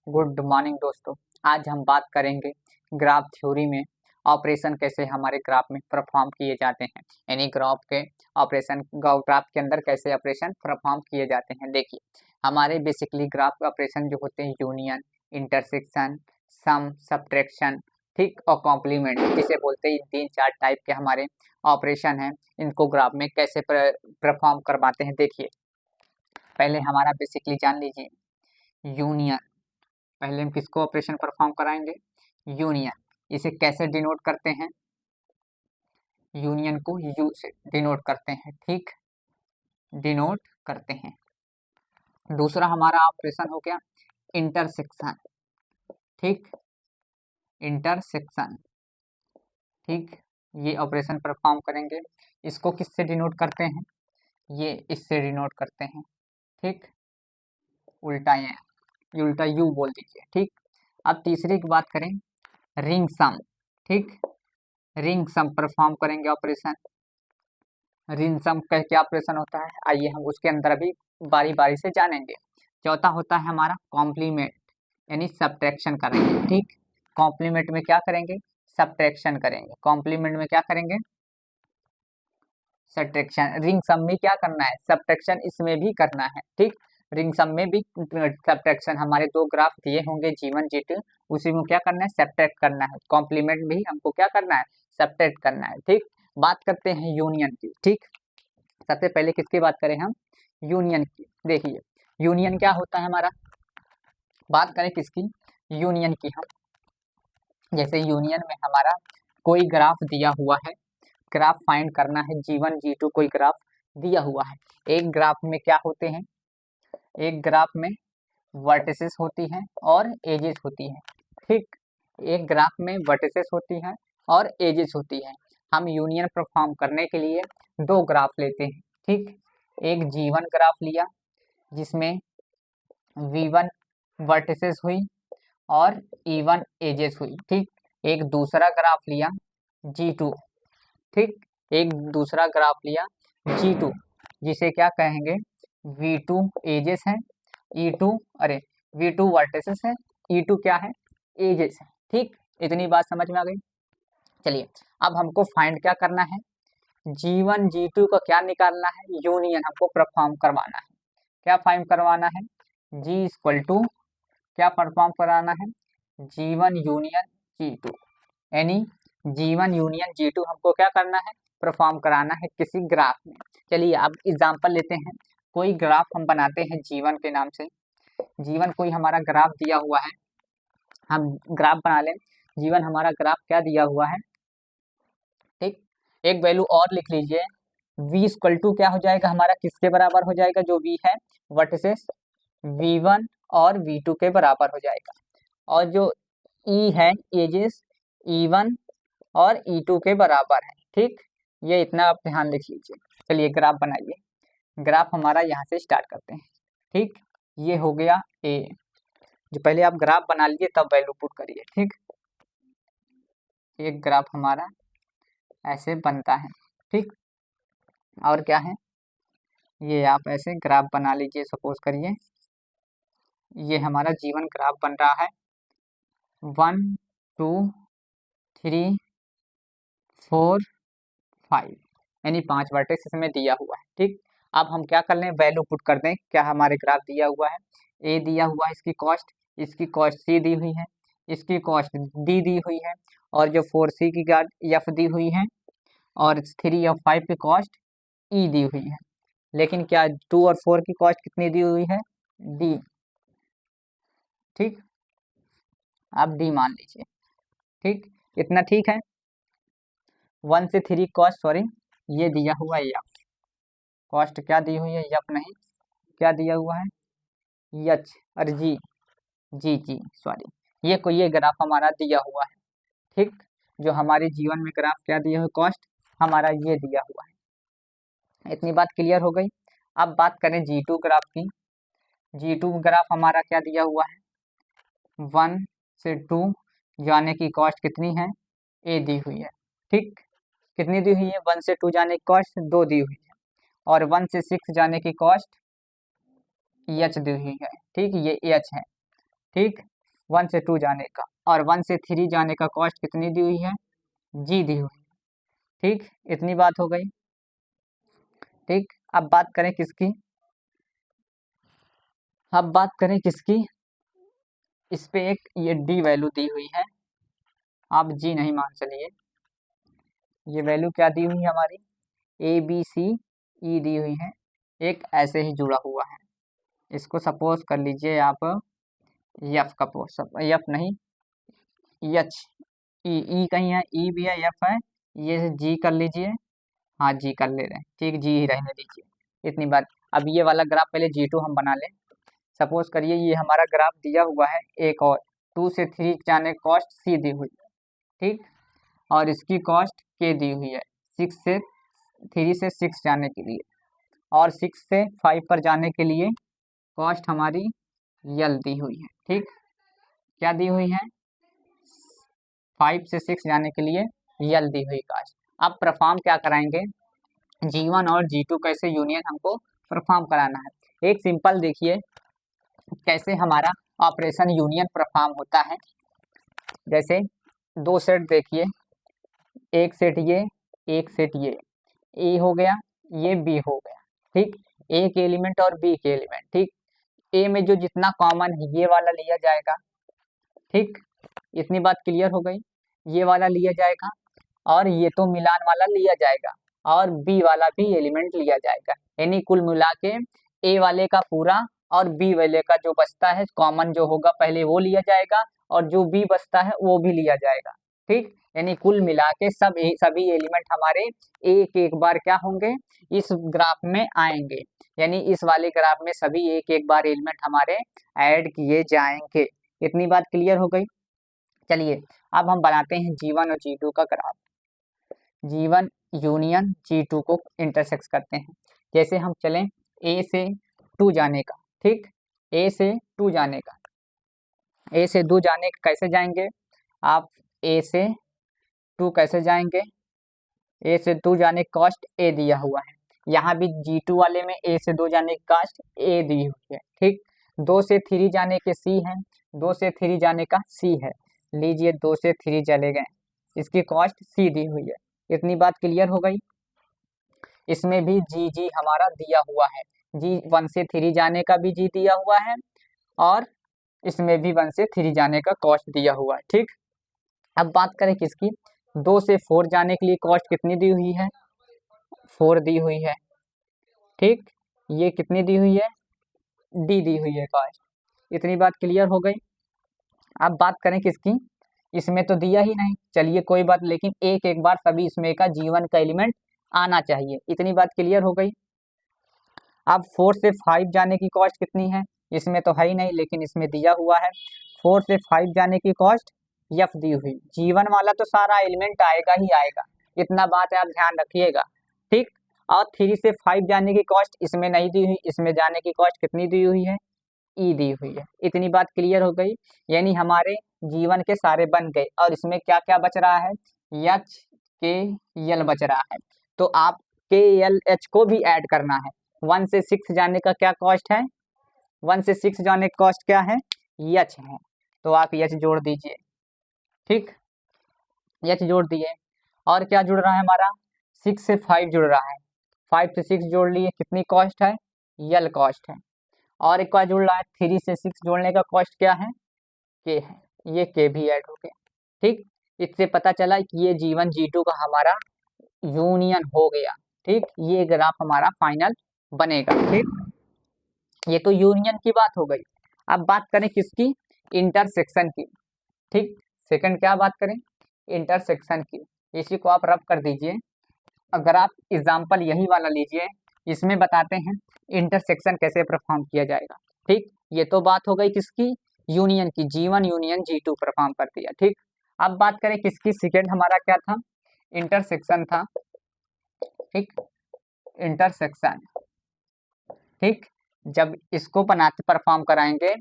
Good morning दोस्तों। आज हम बात करेंगे ग्राफ थ्योरी में ऑपरेशन कैसे हमारे ग्राफ में परफॉर्म किए जाते हैं, यानी ग्राफ के ऑपरेशन ग्राफ के अंदर कैसे ऑपरेशन परफॉर्म किए जाते हैं। देखिए हमारे बेसिकली ग्राफ के ऑपरेशन जो होते हैं यूनियन, इंटरसेक्शन, सम, सब्ट्रैक्शन, ठीक, और कॉम्प्लीमेंट, जिसे बोलते हैं। तीन चार टाइप के हमारे ऑपरेशन हैं, इनको ग्राफ में कैसे परफॉर्म करवाते हैं। देखिए पहले हमारा बेसिकली जान लीजिए यूनियन। पहले हम किसको ऑपरेशन परफॉर्म कराएंगे? यूनियन। इसे कैसे डिनोट करते हैं? यूनियन को यू से डिनोट करते हैं, ठीक, डिनोट करते हैं। दूसरा हमारा ऑपरेशन हो गया इंटरसेक्शन, ठीक, इंटरसेक्शन, ठीक, ये ऑपरेशन परफॉर्म करेंगे। इसको किससे डिनोट करते हैं? ये इससे डिनोट करते हैं, ठीक, उल्टा ये उल्टा यू बोल दीजिए, ठीक। अब तीसरी की बात करें रिंग सम, ठीक, रिंग सम परफॉर्म करेंगे ऑपरेशन। रिंग सम का क्या ऑपरेशन होता है, आइए हम उसके अंदर अभी बारी बारी से जानेंगे। चौथा होता है हमारा कॉम्प्लीमेंट, यानी सब्ट्रैक्शन करेंगे, ठीक। कॉम्प्लीमेंट में क्या करेंगे? सब्ट्रैक्शन करेंगे। कॉम्प्लीमेंट में क्या करेंगे? सब्ट्रैक्शन। रिंग सम में क्या करना है? सब्ट्रैक्शन इसमें भी करना है, ठीक। रिंग सम में भी सब्ट्रैक्शन, हमारे दो ग्राफ दिए होंगे G1 G2, उसी में क्या करना है? सब्ट्रैक्ट करना है। कॉम्प्लीमेंट में ही हमको क्या करना है? सब्ट्रैक्ट करना है, ठीक। बात करते हैं यूनियन की, ठीक। सबसे पहले किसकी बात करें हम? यूनियन की। देखिए यूनियन क्या होता है हमारा, बात करें किसकी? यूनियन की हम। जैसे यूनियन में हमारा कोई ग्राफ दिया हुआ है, ग्राफ फाइंड करना है, G1 G2 कोई ग्राफ दिया हुआ है। एक ग्राफ में क्या होते हैं? एक ग्राफ में वर्टिसेस होती हैं और एजेस होती हैं, ठीक। एक ग्राफ में वर्टिसेस होती हैं और एजेस होती हैं। हम यूनियन परफॉर्म करने के लिए दो ग्राफ लेते हैं, ठीक। एक G1 ग्राफ लिया जिसमें V1 वर्टिसेस हुई और E1 एजेस हुई, ठीक। एक दूसरा ग्राफ लिया G2, ठीक, एक दूसरा ग्राफ लिया G2 जिसे क्या कहेंगे? V2 एजेस है, E2 अरे V2 वर्टिसेस है, E2 क्या है? एजेस है, ठीक। इतनी बात समझ में आ गई। चलिए अब हमको फाइंड क्या करना है? G1 G2 का क्या निकालना है? यूनियन हमको परफॉर्म करवाना है। क्या फाइंड करवाना है? G इक्वल टू क्या परफॉर्म कराना है? G1 यूनियन G2, यानी G1 यूनियन G2 हमको क्या करना है? परफॉर्म कराना है किसी ग्राफ में। चलिए अब एग्जांपल लेते हैं। कोई ग्राफ हम बनाते हैं G1 के नाम से। G1 कोई हमारा ग्राफ दिया हुआ है, हम ग्राफ बना लें। G1 हमारा ग्राफ क्या दिया हुआ है, ठीक। एक वैल्यू और लिख लीजिए, V इक्वल टू क्या हो जाएगा हमारा? किसके बराबर हो जाएगा? जो V है वर्टिसेस V1 और V2 के बराबर हो जाएगा, और जो E है एजेस E1 और E2 के बराबर है, ठीक। ये इतना आप ध्यान लिख लीजिए। चलिए ग्राफ बनाइए। ग्राफ हमारा यहाँ से स्टार्ट करते हैं, ठीक। ये हो गया A। जो पहले आप ग्राफ बना लीजिए तब वैल्यू पुट करिए, ठीक। एक ग्राफ हमारा ऐसे बनता है, ठीक। और क्या है? ये आप ऐसे ग्राफ बना लीजिए। सपोज करिए ये हमारा G1 ग्राफ बन रहा है, 1 2 3 4 5, यानी 5 वर्टेक्स इसमें दिया हुआ है, ठीक। अब हम क्या कर लें? वैल्यू पुट कर दें। क्या हमारे ग्राफ दिया हुआ है? ए दिया हुआ है, इसकी कॉस्ट सी दी हुई है, इसकी कॉस्ट डी दी हुई है, और जो 4C की एफ दी हुई है, और 3 और 5 की कॉस्ट ई दी हुई है। लेकिन क्या 2 और 4 की कॉस्ट कितनी दी हुई है? डी, ठीक। आप डी मान लीजिए, ठीक। इतना ठीक है। 1 से 3 कॉस्ट, सॉरी, ये दिया हुआ है एफ। कॉस्ट क्या दी हुई है? एफ नहीं, क्या दिया हुआ है? एच और जी, जी जी सॉरी, ये ग्राफ हमारा दिया हुआ है, ठीक। जो हमारे G1 में ग्राफ क्या दिया हुआ है? कॉस्ट हमारा ये दिया हुआ है। इतनी बात क्लियर हो गई। अब बात करें G2 ग्राफ की। G2 ग्राफ हमारा क्या दिया हुआ है? 1 से 2 जाने की कॉस्ट कितनी है? ए दी हुई है, ठीक। कितनी दी हुई है? 1 से 2 जाने की कॉस्ट 2 दी हुई है, और 1 से 6 जाने की कॉस्ट एच दी हुई है, ठीक। ये एच है, ठीक। 1 से 2 जाने का, और 1 से 3 जाने का कॉस्ट कितनी दी हुई है, जी दी हुई है। ठीक, इतनी बात हो गई। ठीक, अब बात करें किसकी, अब बात करें किसकी, इस पे एक ये डी वैल्यू दी हुई है, आप जी नहीं मान चलिए, ये वैल्यू क्या दी हुई है हमारी, ए बी सी ई दी हुई है, एक ऐसे ही जुड़ा हुआ है। इसको सपोज कर लीजिए आप यफ का पोस्ट, यफ नहीं एच, ई कहीं है, ई भी है, एफ है, ये जी कर लीजिए, हाँ जी कर ले रहे हैं, ठीक, जी ही रहने दीजिए, इतनी बात। अब ये वाला ग्राफ पहले G2 हम बना लें। सपोज करिए ये हमारा ग्राफ दिया हुआ है, एक और 2 से 3 जाने कॉस्ट सी दी हुई है, ठीक, और इसकी कॉस्ट के दी हुई है 3 से 6 जाने के लिए, और 6 से 5 पर जाने के लिए कॉस्ट हमारी यल दी हुई है। ठीक, क्या दी हुई है, 5 से 6 जाने के लिए यल दी हुई कॉस्ट। अब परफॉर्म क्या कराएंगे, G1 और G2 कैसे यूनियन हमको परफॉर्म कराना है। एक सिंपल देखिए कैसे हमारा ऑपरेशन यूनियन परफॉर्म होता है। जैसे दो सेट देखिए, एक सेट ये, एक सेट ये, ए हो गया, ये बी हो गया, ठीक, ए के एलिमेंट और बी के एलिमेंट, ठीक, ए में जो जितना कॉमन है ये वाला लिया जाएगा, ठीक, इतनी बात क्लियर हो गई, ये वाला लिया जाएगा, और ये तो मिलान वाला लिया जाएगा, और बी वाला भी एलिमेंट लिया जाएगा, यानी कुल मिला के ए वाले का पूरा और बी वाले का जो बचता है कॉमन जो होगा पहले वो लिया जाएगा, और जो बी बचता है वो भी लिया जाएगा, ठीक, यानी कुल मिला के सभी एलिमेंट हमारे एक एक बार क्या होंगे, इस ग्राफ में आएंगे, यानी इस वाले ग्राफ में सभी एक एक बार एलिमेंट हमारे ऐड किए जाएंगे। इतनी बात क्लियर हो गई। चलिए अब हम बनाते हैं G1 और G2 का ग्राफ। G1 यूनियन G2 को इंटरसेक्ट करते हैं। जैसे हम चलें A से 2 जाने का, ठीक, A से 2 जाने का, A से 2 जाने का कैसे जाएंगे आप, A से 2 कैसे जाएंगे, A से 2 जाने का कॉस्ट A दिया हुआ है, यहाँ भी G2 वाले में A से 2 जाने की कॉस्ट A दी हुई है, ठीक, 2 से 3 जाने के C है, 2 से 3 जाने का C है, लीजिए 2 से 3 चले गए, इसकी कॉस्ट C दी हुई है। इतनी बात क्लियर हो गई। इसमें भी जी हमारा दिया हुआ है, जी 1 से 3 जाने का भी जी दिया हुआ है, और इसमें भी 1 से 3 जाने का कॉस्ट दिया हुआ है, ठीक। अब बात करें किसकी, 2 से 4 जाने के लिए कॉस्ट कितनी दी हुई है, 4 दी हुई है, ठीक, ये कितनी दी हुई है, डी दी हुई है कॉस्ट। इतनी बात क्लियर हो गई। अब बात करें किसकी, इसमें तो दिया ही नहीं, चलिए कोई बात, लेकिन एक एक बार सभी इसमें का G1 का एलिमेंट आना चाहिए। इतनी बात क्लियर हो गई। अब 4 से 5 जाने की कॉस्ट कितनी है, इसमें तो है ही नहीं, लेकिन इसमें दिया हुआ है 4 से 5 जाने की कॉस्ट यफ दी हुई, G1 वाला तो सारा एलिमेंट आएगा ही आएगा, इतना बात है, आप ध्यान रखिएगा, ठीक। और 3 से 5 जाने की कॉस्ट इसमें नहीं दी हुई, इसमें जाने की कॉस्ट कितनी दी हुई है, ई दी हुई है। इतनी बात क्लियर हो गई, यानी हमारे G1 के सारे बन गए, और इसमें क्या क्या बच रहा है, एच के यल बच रहा है, तो आप के एल एच को भी ऐड करना है। 1 से 6 जाने का क्या कॉस्ट है, 1 से 6 जाने का कॉस्ट क्या है, एच है, तो आप एच जोड़ दीजिए, ठीक, एच जोड़ दिए, और क्या जुड़ रहा है हमारा, 6 से 5 जुड़ रहा है, 5 से 6 जोड़ लिए, कितनी कॉस्ट है, यल कॉस्ट है, और एक बार जुड़ रहा है 3 से 6 जोड़ने का कॉस्ट क्या है, के है, ये के भी ऐड हो गया, ठीक। इससे पता चला कि ये G1 G2 का हमारा यूनियन हो गया, ठीक, ये ग्राफ हमारा फाइनल बनेगा, ठीक, ये तो यूनियन की बात हो गई। अब बात करें किसकी, इंटरसेक्शन की, ठीक, सेकंड क्या बात करें, इंटरसेक्शन की, इसी को आप रब कर दीजिए। अगर आप एग्जाम्पल यही वाला लीजिए, इसमें बताते हैं इंटरसेक्शन कैसे परफॉर्म किया जाएगा, ठीक, ये तो बात हो गई किसकी, यूनियन की, G1 यूनियन G2 परफॉर्म कर दिया, ठीक। अब बात करें किसकी, सेकेंड हमारा क्या था, इंटरसेक्शन था, ठीक, इंटरसेक्शन, ठीक, जब इसको बनाते परफॉर्म कराएंगे,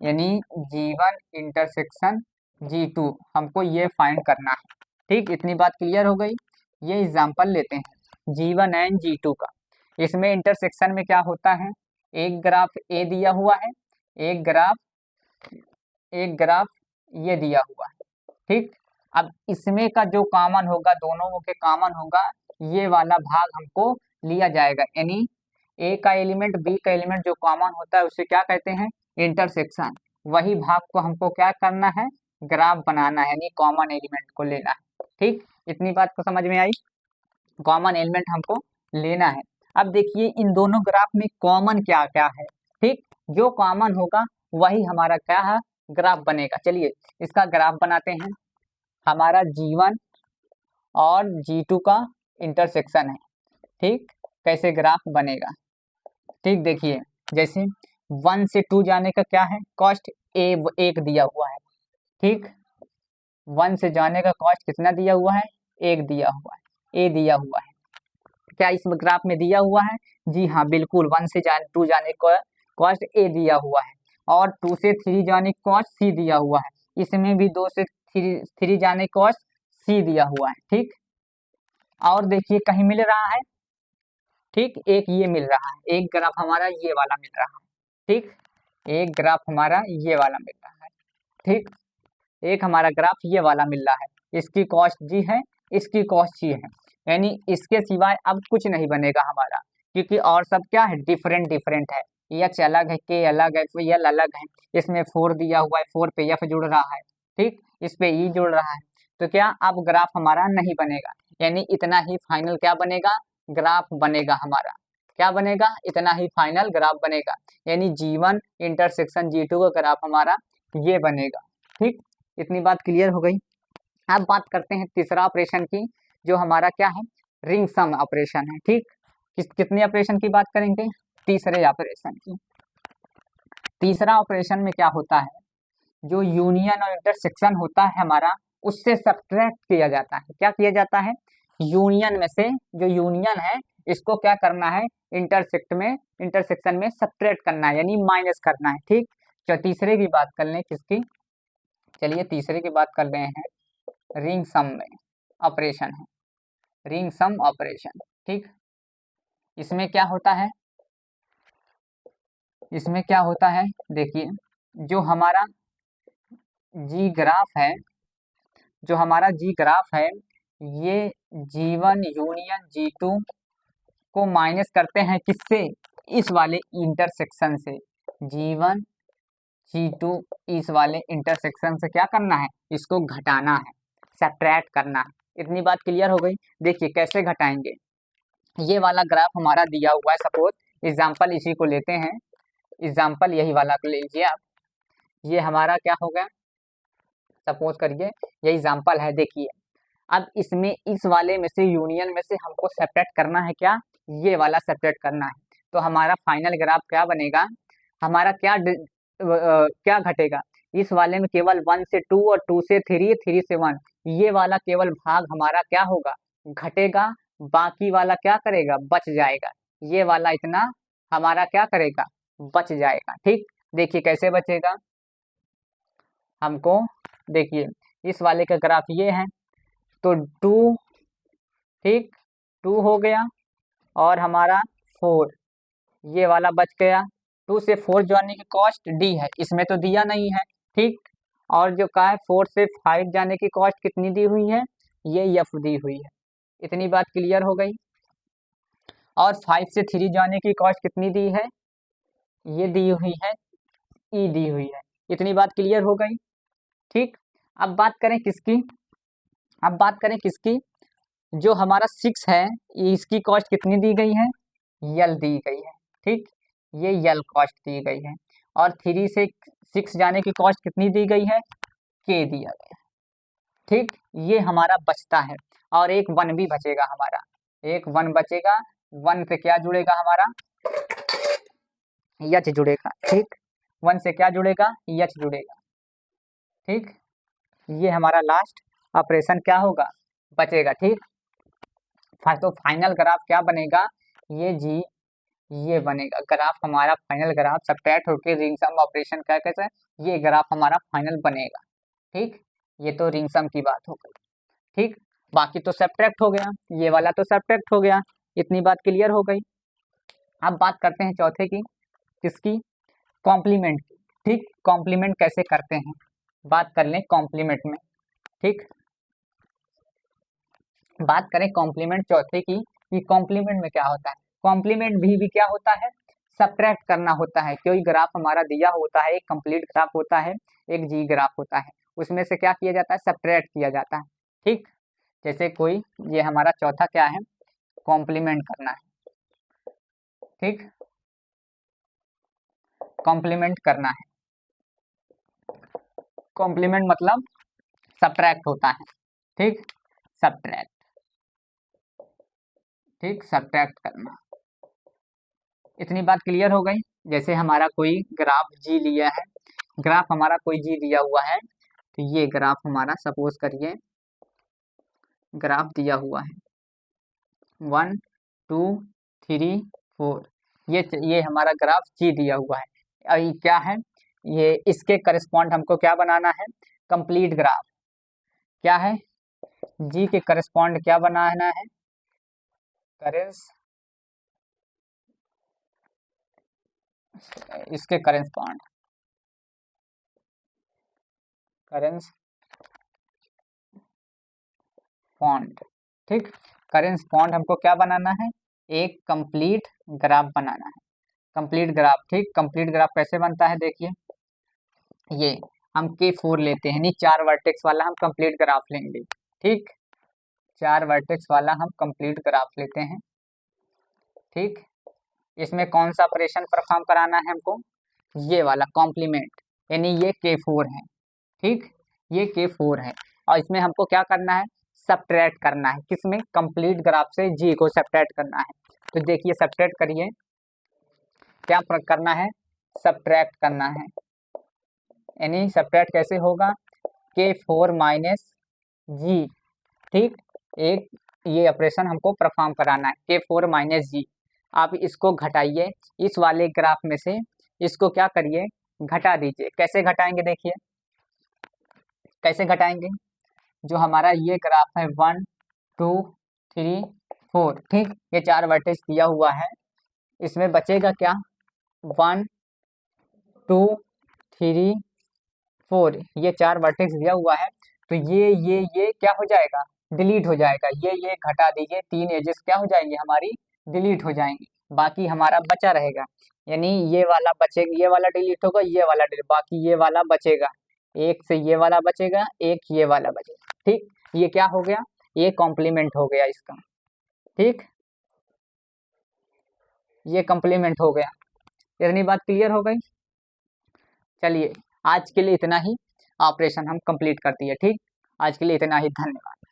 यानी G1 इंटरसेक्शन G2 हमको ये फाइंड करना है, ठीक, इतनी बात क्लियर हो गई। ये एग्जाम्पल लेते हैं G1 एंड G2 का, इसमें इंटरसेक्शन में क्या होता है, एक ग्राफ ए दिया हुआ है, एक ग्राफ एक ग्राफ ये दिया हुआ है, ठीक। अब इसमें का जो कॉमन होगा, दोनों के कॉमन होगा, ये वाला भाग हमको लिया जाएगा, यानी ए का एलिमेंट बी का एलिमेंट जो कॉमन होता है उसे क्या कहते हैं, इंटरसेक्शन। वही भाग को हमको क्या करना है, ग्राफ बनाना है, यानी कॉमन एलिमेंट को लेना है, ठीक। इतनी बात को समझ में आई, कॉमन एलिमेंट हमको लेना है। अब देखिए इन दोनों ग्राफ में कॉमन क्या क्या है, ठीक। जो कॉमन होगा वही हमारा क्या है, ग्राफ बनेगा। चलिए इसका ग्राफ बनाते हैं। हमारा G1 और G2 का इंटरसेक्शन है, ठीक। कैसे ग्राफ बनेगा, ठीक। देखिए जैसे 1 से 2 जाने का क्या है कॉस्ट, एक दिया हुआ है, ठीक। 1 से जाने का कॉस्ट कितना दिया हुआ है, एक दिया हुआ है, ए दिया हुआ है। क्या इस ग्राफ में दिया हुआ है, जी हाँ बिल्कुल, 1 से 2 जाने का कॉस्ट ए दिया हुआ है, और 2 से 3 जाने का कॉस्ट सी दिया हुआ है। इसमें भी 2 से 3 जाने का कॉस्ट सी दिया हुआ है, ठीक। और देखिए कहीं मिल रहा है, ठीक, एक ये मिल रहा है, एक ग्राफ हमारा ये वाला मिल रहा है, ठीक। एक ग्राफ हमारा ये वाला मिल रहा है, ठीक। एक हमारा ग्राफ ये वाला मिल रहा है, इसकी कॉस्ट जी है, इसकी कॉस्ट सी है, यानी इसके सिवाय अब कुछ नहीं बनेगा हमारा, क्योंकि और सब क्या है, डिफरेंट डिफरेंट है। एच अलग है, के अलग है, यल अलग है, इसमें 4 दिया हुआ है, 4 पे एफ जुड़ रहा है, ठीक, इस पे ई जुड़ रहा है, तो क्या अब ग्राफ हमारा नहीं बनेगा, यानी इतना ही फाइनल क्या बनेगा, ग्राफ बनेगा हमारा। क्या बनेगा, इतना ही फाइनल ग्राफ बनेगा, यानी G1 इंटरसेक्शन G2 का ग्राफ हमारा ये बनेगा, ठीक। इतनी बात क्लियर हो गई। अब बात करते हैं तीसरा ऑपरेशन की, जो हमारा क्या है, रिंग सम ऑपरेशन है, ठीक। कितने ऑपरेशन की बात करेंगे, तीसरे ऑपरेशन की। तीसरा ऑपरेशन में क्या होता है, जो यूनियन और इंटरसेक्शन होता है हमारा, उससे सब्ट्रैक्ट किया जाता है। क्या किया जाता है, यूनियन में से, जो यूनियन है इसको क्या करना है, इंटरसेक्शन में सब्ट्रैक्ट करना है, यानी माइनस करना है, ठीक। तो तीसरे की बात कर लें, किसकी, चलिए तीसरे की बात कर रहे हैं, रिंग सम में ऑपरेशन है, रिंग सम ऑपरेशन, ठीक। इसमें क्या होता है, इसमें क्या होता है, देखिए जो हमारा जी ग्राफ है, जो हमारा जी ग्राफ है, ये G1 यूनियन G2 को माइनस करते हैं, किससे, इस वाले इंटरसेक्शन से। G1 G2 इस वाले इंटरसेक्शन से क्या करना है, इसको घटाना है, सब्ट्रैक्ट करना है। इतनी बात क्लियर हो गई। देखिए कैसे घटाएंगे, ये वाला ग्राफ हमारा दिया हुआ है, सपोज एग्जाम्पल इसी को लेते हैं, एग्जाम्पल यही वाला ले लीजिए आप। ये हमारा क्या हो गया, सपोज करिए ये एग्जाम्पल है। देखिए अब इसमें इस वाले में से, यूनियन में से हमको सेपरेट करना है, क्या, ये वाला सेपरेट करना है। तो हमारा फाइनल ग्राफ क्या बनेगा, हमारा क्या क्या घटेगा, इस वाले में केवल 1 से 2 और 2 से 3, 3 से 1, ये वाला केवल भाग हमारा क्या होगा, घटेगा, बाकी वाला क्या करेगा, बच जाएगा। ये वाला इतना हमारा क्या करेगा, बच जाएगा, ठीक। देखिए कैसे बचेगा हमको, देखिए इस वाले का ग्राफ ये है, तो 2, ठीक, 2 हो गया, और हमारा 4, ये वाला बच गया। 2 से 4 जाने की कॉस्ट डी है, इसमें तो दिया नहीं है, ठीक। और जो का है 4 से 5 जाने की कॉस्ट कितनी दी हुई है, ये एफ दी हुई है। इतनी बात क्लियर हो गई। और 5 से 3 जाने की कॉस्ट कितनी दी है, ये दी हुई है, ई दी हुई है। इतनी बात क्लियर हो गई, ठीक। अब बात करें किसकी, अब बात करें किसकी, जो हमारा 6 है, इसकी कॉस्ट कितनी दी गई है, यल दी गई है, ठीक, ये यल कॉस्ट दी गई है। और 3 से 6 जाने की कॉस्ट कितनी दी गई है, के दिया गया, ठीक। ये हमारा बचता है, और एक 1 भी बचेगा हमारा, एक 1 बचेगा। 1 से क्या जुड़ेगा हमारा, यच जुड़ेगा, ठीक। 1 से क्या जुड़ेगा, यच जुड़ेगा, ठीक। ये हमारा लास्ट ऑपरेशन क्या होगा, बचेगा, ठीक। तो फाइनल ग्राफ क्या बनेगा, ये जी, ये बनेगा ग्राफ हमारा, फाइनल ग्राफ सब्ट्रैक्ट होकर रिंग सम ऑपरेशन क्या कैसे, ये ग्राफ हमारा फाइनल बनेगा, ठीक। ये तो रिंग सम की बात हो गई, ठीक। बाकी तो सब्ट्रैक्ट हो गया, ये वाला तो सब्ट्रैक्ट हो गया। इतनी बात क्लियर हो गई। अब बात करते हैं चौथे की, किसकी, कॉम्प्लीमेंट की। ठीक, कॉम्प्लीमेंट कैसे करते हैं बात कर लें कॉम्प्लीमेंट में। ठीक, बात करें कॉम्प्लीमेंट चौथे की कि कॉम्प्लीमेंट में क्या होता है। कॉम्प्लीमेंट भी क्या होता है, सब्ट्रैक्ट करना होता है। कोई ग्राफ हमारा दिया होता है, एक कंप्लीट ग्राफ होता है, एक जी ग्राफ होता है, उसमें से क्या किया जाता है, सब्ट्रैक्ट किया जाता है। ठीक, जैसे कोई, ये हमारा चौथा क्या है, कॉम्प्लीमेंट करना है। ठीक, कॉम्प्लीमेंट करना है, कॉम्प्लीमेंट मतलब सब्ट्रैक्ट होता है। ठीक, सब्ट्रैक्ट, ठीक, सब्ट्रैक्ट करना। इतनी बात क्लियर हो गई। जैसे हमारा कोई ग्राफ जी लिया है, ग्राफ हमारा कोई जी दिया हुआ है, तो ये ग्राफ हमारा सपोज करिए ग्राफ दिया हुआ है 1 2 3 4, ये हमारा ग्राफ जी दिया हुआ है। और ये क्या है, ये इसके करस्पॉन्ड हमको क्या बनाना है, कंप्लीट ग्राफ। क्या है, जी के करस्पॉन्ड क्या बनाना है, इसके करस्पॉन्ड करस्पॉन्ड। ठीक, करस्पॉन्ड हमको क्या बनाना है, एक कंप्लीट ग्राफ बनाना है, कंप्लीट ग्राफ। ठीक, कंप्लीट ग्राफ कैसे बनता है, देखिए ये हम K4 लेते हैं, नहीं 4 वर्टेक्स वाला हम कंप्लीट ग्राफ लेंगे। ठीक, 4 वर्टेक्स वाला हम कंप्लीट ग्राफ लेते हैं। ठीक, इसमें कौन सा ऑपरेशन परफॉर्म कराना है हमको, ये वाला कॉम्प्लीमेंट, यानी ये K4 है। ठीक, ये K4 है, और इसमें हमको क्या करना है, सब्ट्रैक्ट करना है। किसमें, कंप्लीट ग्राफ से जी को सब्ट्रैक्ट करना है। तो देखिए सब्ट्रैक्ट करिए, क्या करना है, सब्ट्रैक्ट करना है, यानी सब्ट्रैक्ट कैसे होगा, K4 माइनस जी। ठीक, एक ये ऑपरेशन हमको परफॉर्म कराना है, K4 माइनस जी। आप इसको घटाइए, इस वाले ग्राफ में से इसको क्या करिए, घटा दीजिए। कैसे घटाएंगे, देखिए कैसे घटाएंगे, जो हमारा ये ग्राफ है 1 2 3 4, ठीक, ये 4 वर्टेक्स दिया हुआ है, इसमें बचेगा क्या, 1 2 3 4, ये 4 वर्टेक्स दिया हुआ है। तो ये क्या हो जाएगा, डिलीट हो जाएगा। ये घटा दीजिए, 3 एजेस क्या हो जाएंगी हमारी, डिलीट हो जाएंगी। बाकी हमारा बचा रहेगा, यानी ये वाला बचेगा, ये वाला डिलीट होगा, ये वाला डिलीट, बाकी ये वाला बचेगा। एक से ये वाला बचेगा, एक ये वाला बचेगा। ठीक, ये क्या हो गया, ये कॉम्प्लीमेंट हो गया इसका। ठीक, ये कॉम्प्लीमेंट हो गया। इतनी बात क्लियर हो गई। चलिए आज के लिए इतना ही, ऑपरेशन हम कंप्लीट कर दिए। ठीक, आज के लिए इतना ही, धन्यवाद।